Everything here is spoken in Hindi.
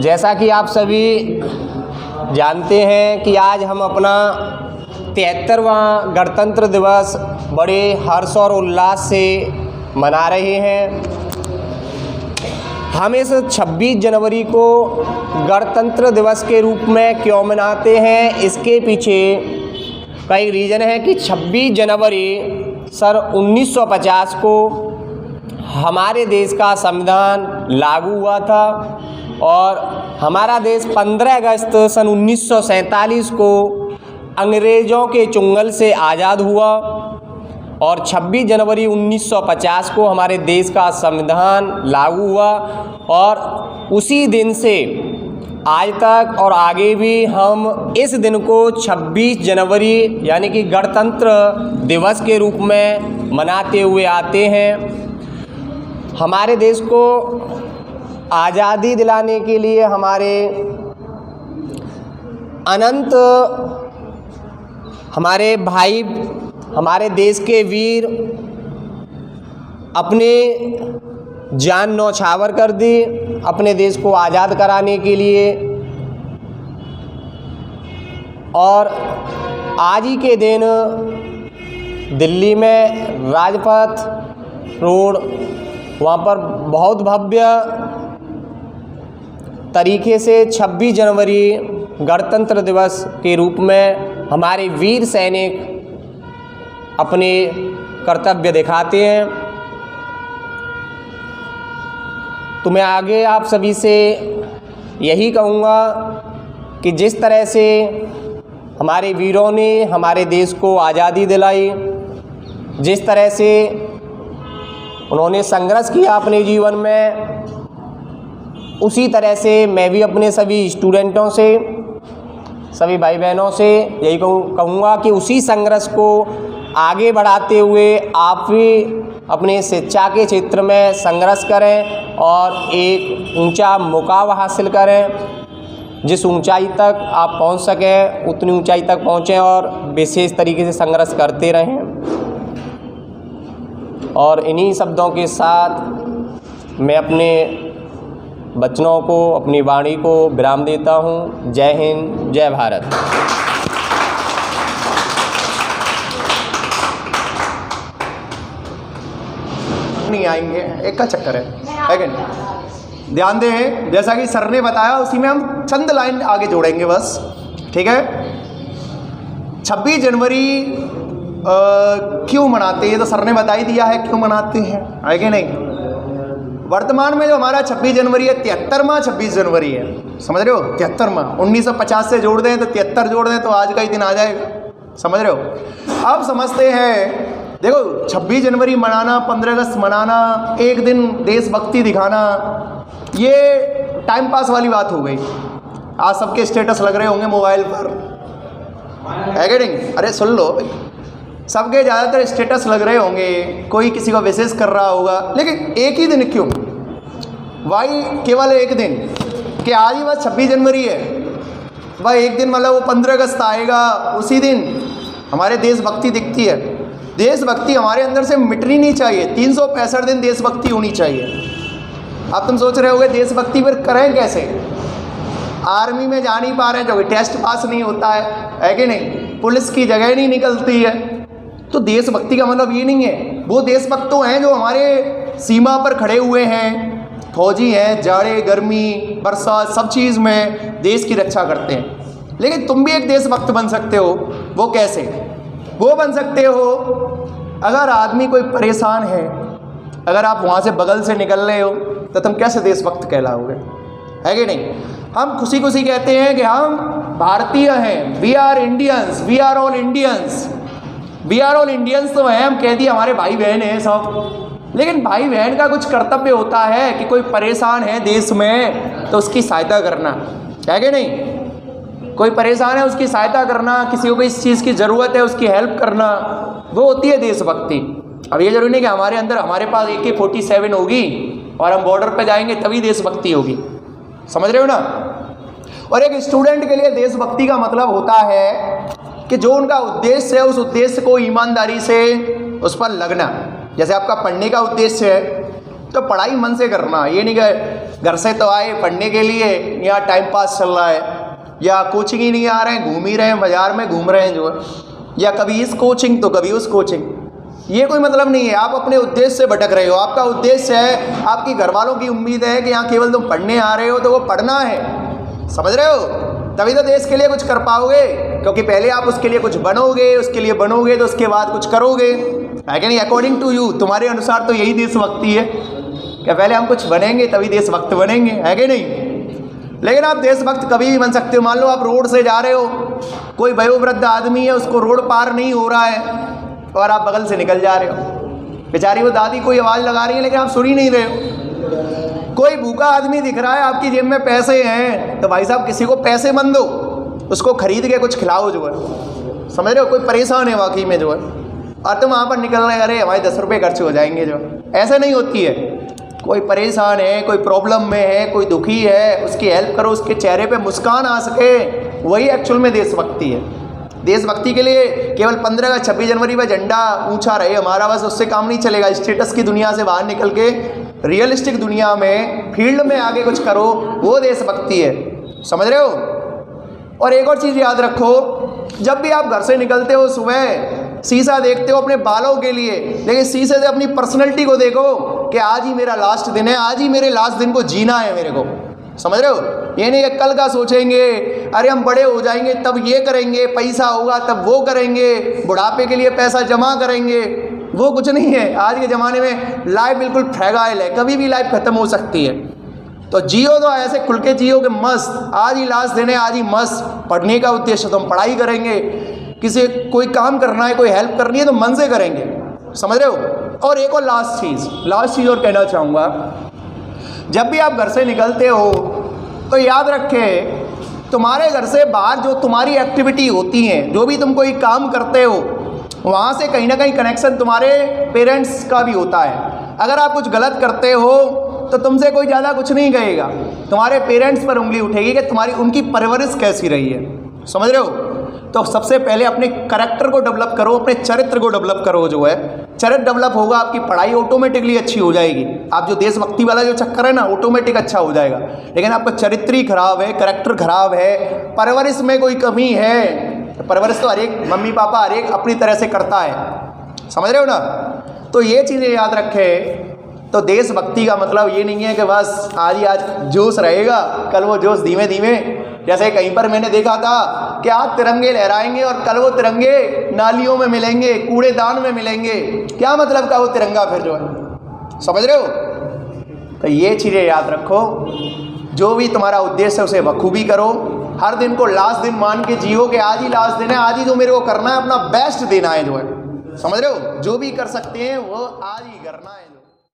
जैसा कि आप सभी जानते हैं कि आज हम अपना 73वां गणतंत्र दिवस बड़े हर्ष और उल्लास से मना रहे हैं। हम इस 26 जनवरी को गणतंत्र दिवस के रूप में क्यों मनाते हैं, इसके पीछे कई रीज़न है कि 26 जनवरी सन 1950 को हमारे देश का संविधान लागू हुआ था और हमारा देश 15 अगस्त सन 1947 को अंग्रेज़ों के चुंगल से आज़ाद हुआ और 26 जनवरी 1950 को हमारे देश का संविधान लागू हुआ और उसी दिन से आज तक और आगे भी हम इस दिन को 26 जनवरी यानी कि गणतंत्र दिवस के रूप में मनाते हुए आते हैं। हमारे देश को आज़ादी दिलाने के लिए हमारे अनंत हमारे भाई, हमारे देश के वीर अपने जान न्यौछावर कर दी अपने देश को आज़ाद कराने के लिए। और आज ही के दिन दिल्ली में राजपथ रोड, वहाँ पर बहुत भव्य तरीके से 26 जनवरी गणतंत्र दिवस के रूप में हमारे वीर सैनिक अपने कर्तव्य दिखाते हैं। तो मैं आगे आप सभी से यही कहूँगा कि जिस तरह से हमारे वीरों ने हमारे देश को आज़ादी दिलाई, जिस तरह से उन्होंने संघर्ष किया अपने जीवन में, उसी तरह से मैं भी अपने सभी स्टूडेंटों से, सभी भाई बहनों से यही कहूँगा कि उसी संघर्ष को आगे बढ़ाते हुए आप भी अपने शिक्षा के क्षेत्र में संघर्ष करें और एक ऊंचा मुकाम हासिल करें। जिस ऊंचाई तक आप पहुंच सकें उतनी ऊंचाई तक पहुंचें और विशेष तरीके से संघर्ष करते रहें। और इन्हीं शब्दों के साथ मैं अपने वचनों को, अपनी वाणी को विराम देता हूं। जय हिंद, जय भारत। नहीं आएंगे, एक का चक्कर है कि नहीं? ध्यान दें, जैसा कि सर ने बताया उसी में हम चंद लाइन आगे जोड़ेंगे बस, ठीक है। 26 जनवरी क्यों मनाते हैं, तो सर ने बता ही दिया है क्यों मनाते हैं, है कि नहीं। वर्तमान में जो हमारा 26 जनवरी है 73वां 26 जनवरी है, समझ रहे हो, 73वां। 1950 से जोड़ दें तो 73 जोड़ दें तो आज का ही दिन आ जाएगा, समझ रहे हो। अब समझते हैं, देखो 26 जनवरी मनाना, 15 अगस्त मनाना, एक दिन देशभक्ति दिखाना, ये टाइम पास वाली बात हो गई। आज सबके स्टेटस लग रहे होंगे मोबाइल पर, है कि नहीं। अरे सुन लो, सबके ज़्यादातर स्टेटस लग रहे होंगे, कोई किसी को विशेष कर रहा होगा, लेकिन एक ही दिन क्यों, भाई केवल एक दिन कि आज ही बस 26 जनवरी है, भाई एक दिन मतलब वो 15 अगस्त आएगा, उसी दिन हमारे देशभक्ति दिखती है। देशभक्ति हमारे अंदर से मिटनी नहीं चाहिए, 365 दिन देशभक्ति होनी चाहिए। अब तुम सोच रहे होगे देशभक्ति फिर करें कैसे, आर्मी में जा नहीं पा रहे हैं जो टेस्ट पास नहीं होता है कि नहीं, पुलिस की जगह नहीं निकलती है। तो देशभक्ति का मतलब ये नहीं है, वो देशभक्त तो हैं जो हमारे सीमा पर खड़े हुए हैं, फौजी हैं, जाड़े गर्मी बरसात सब चीज़ में देश की रक्षा करते हैं। लेकिन तुम भी एक देशभक्त बन सकते हो। वो कैसे? वो बन सकते हो अगर आदमी कोई परेशान है, अगर आप वहाँ से बगल से निकल रहे हो तो तुम कैसे देशभक्त कहलाओगे, है कि नहीं। हम खुशी खुशी कहते हैं कि हम भारतीय हैं, we are Indians, we are all Indians, we are all Indians तो हैं, हम कह दिए हमारे भाई बहन हैं सब। लेकिन भाई बहन का कुछ कर्तव्य होता है कि कोई परेशान है देश में तो उसकी सहायता करना, है कि नहीं। कोई परेशान है उसकी सहायता करना, किसी को कोई इस चीज़ की ज़रूरत है उसकी हेल्प करना, वो होती है देशभक्ति। अब ये जरूरी नहीं कि हमारे अंदर हमारे पास AK-47 होगी और हम बॉर्डर पे जाएंगे तभी देशभक्ति होगी, समझ रहे हो ना। और एक स्टूडेंट के लिए देशभक्ति का मतलब होता है कि जो उनका उद्देश्य है उस उद्देश्य को ईमानदारी से उस पर लगना। जैसे आपका पढ़ने का उद्देश्य है तो पढ़ाई मन से करना, ये नहीं कि घर से तो आए पढ़ने के लिए, यहाँ टाइम पास चल रहा है, या कोचिंग ही नहीं आ रहे हैं, घूम ही रहे हैं, बाजार में घूम रहे हैं जो है, या कभी इस कोचिंग तो कभी उस कोचिंग। ये कोई मतलब नहीं है, आप अपने उद्देश्य से भटक रहे हो। आपका उद्देश्य है, आपकी घर वालों की उम्मीद है कि यहाँ केवल तुम पढ़ने आ रहे हो, तो वो पढ़ना है, समझ रहे हो, तभी तो देश के लिए कुछ कर पाओगे, क्योंकि पहले आप उसके लिए कुछ बनोगे, उसके लिए बनोगे तो उसके बाद कुछ करोगे, है कि नहीं। अकॉर्डिंग टू यू, तुम्हारे अनुसार तो यही देशभक्ति है कि पहले हम कुछ बनेंगे तभी देशभक्त बनेंगे, है कि नहीं। लेकिन आप देशभक्त कभी भी बन सकते हो। मान लो आप रोड से जा रहे हो, कोई वयोवृद्ध आदमी है, उसको रोड पार नहीं हो रहा है और आप बगल से निकल जा रहे हो, बेचारी वो दादी कोई आवाज़ लगा रही है लेकिन आप सुन ही नहीं रहे हो। कोई भूखा आदमी दिख रहा है, आपकी जेब में पैसे हैं, तो भाई साहब किसी को पैसे मन दो, उसको खरीद के कुछ खिलाओ जो है, समझ रहे हो। कोई परेशान है वाकई में जो है, और तुम वहाँ पर निकल रहे, अरे हमारे 10 रुपये खर्च हो जाएंगे जो, ऐसा नहीं होती है। कोई परेशान है, कोई प्रॉब्लम में है, कोई दुखी है, उसकी हेल्प करो, उसके चेहरे पे मुस्कान आ सके, वही एक्चुअल में देशभक्ति है। देशभक्ति के लिए केवल 15 या 26 जनवरी पर झंडा ऊंचा रहे हमारा, बस उससे काम नहीं चलेगा। स्टेटस की दुनिया से बाहर निकल के रियलिस्टिक दुनिया में, फील्ड में आगे कुछ करो, वो देशभक्ति है, समझ रहे हो। और एक और चीज़ याद रखो, जब भी आप घर से निकलते हो सुबह, शीशा देखते हो अपने बालों के लिए, लेकिन शीशे से अपनी पर्सनैलिटी को देखो कि आज ही मेरा लास्ट दिन है, आज ही मेरे लास्ट दिन को जीना है मेरे को, समझ रहे हो। ये नहीं कि कल का सोचेंगे, अरे हम बड़े हो जाएंगे तब ये करेंगे, पैसा होगा तब वो करेंगे, बुढ़ापे के लिए पैसा जमा करेंगे, वो कुछ नहीं है। आज के ज़माने में लाइफ बिल्कुल फ्रैगाइल है, कभी भी लाइफ ख़त्म हो सकती है। तो जियो तो ऐसे खुल के जियो कि मस्त, आज ही लास्ट दिन है, आज ही मस्त। पढ़ने का उद्देश्य तो हम पढ़ाई करेंगे, किसी कोई काम करना है, कोई हेल्प करनी है तो मन से करेंगे, समझ रहे हो। और एक और लास्ट चीज़ और कहना चाहूँगा, जब भी आप घर से निकलते हो तो याद रखें, तुम्हारे घर से बाहर जो तुम्हारी एक्टिविटी होती हैं, जो भी तुम कोई काम करते हो, वहाँ से कहीं ना कहीं कनेक्शन तुम्हारे पेरेंट्स का भी होता है। अगर आप कुछ गलत करते हो तो तुमसे कोई ज़्यादा कुछ नहीं कहेगा, तुम्हारे पेरेंट्स पर उंगली उठेगी कि तुम्हारी उनकी परवरिश कैसी रही है, समझ रहे हो। तो सबसे पहले अपने करैक्टर को डेवलप करो, अपने चरित्र को डेवलप करो, जो है चरित्र डेवलप होगा, आपकी पढ़ाई ऑटोमेटिकली अच्छी हो जाएगी। आप जो देशभक्ति वाला जो चक्कर है ना, ऑटोमेटिक अच्छा हो जाएगा। लेकिन आपका चरित्र ही खराब है, करैक्टर खराब है, परवरिश में कोई कमी है, परवरिश तो हर एक मम्मी पापा हर एक अपनी तरह से करता है, समझ रहे हो ना। तो ये चीज़ें याद रखें। तो देशभक्ति का मतलब ये नहीं है कि बस आज जोश रहेगा, कल वो जोश धीमे धीमे, जैसे कहीं पर मैंने देखा था कि आज तिरंगे लहराएंगे और कल वो तिरंगे नालियों में मिलेंगे, कूड़ेदान में मिलेंगे। क्या मतलब का वो तिरंगा फिर जो है, समझ रहे हो। तो ये चीज़ें याद रखो, जो भी तुम्हारा उद्देश्य है उसे बखूबी करो, हर दिन को लास्ट दिन मान के जियो कि आज ही लास्ट दिन है, आज ही जो मेरे को करना है, अपना बेस्ट देना है जो है, समझ रहे हो। जो भी कर सकते हैं वो आज ही करना है।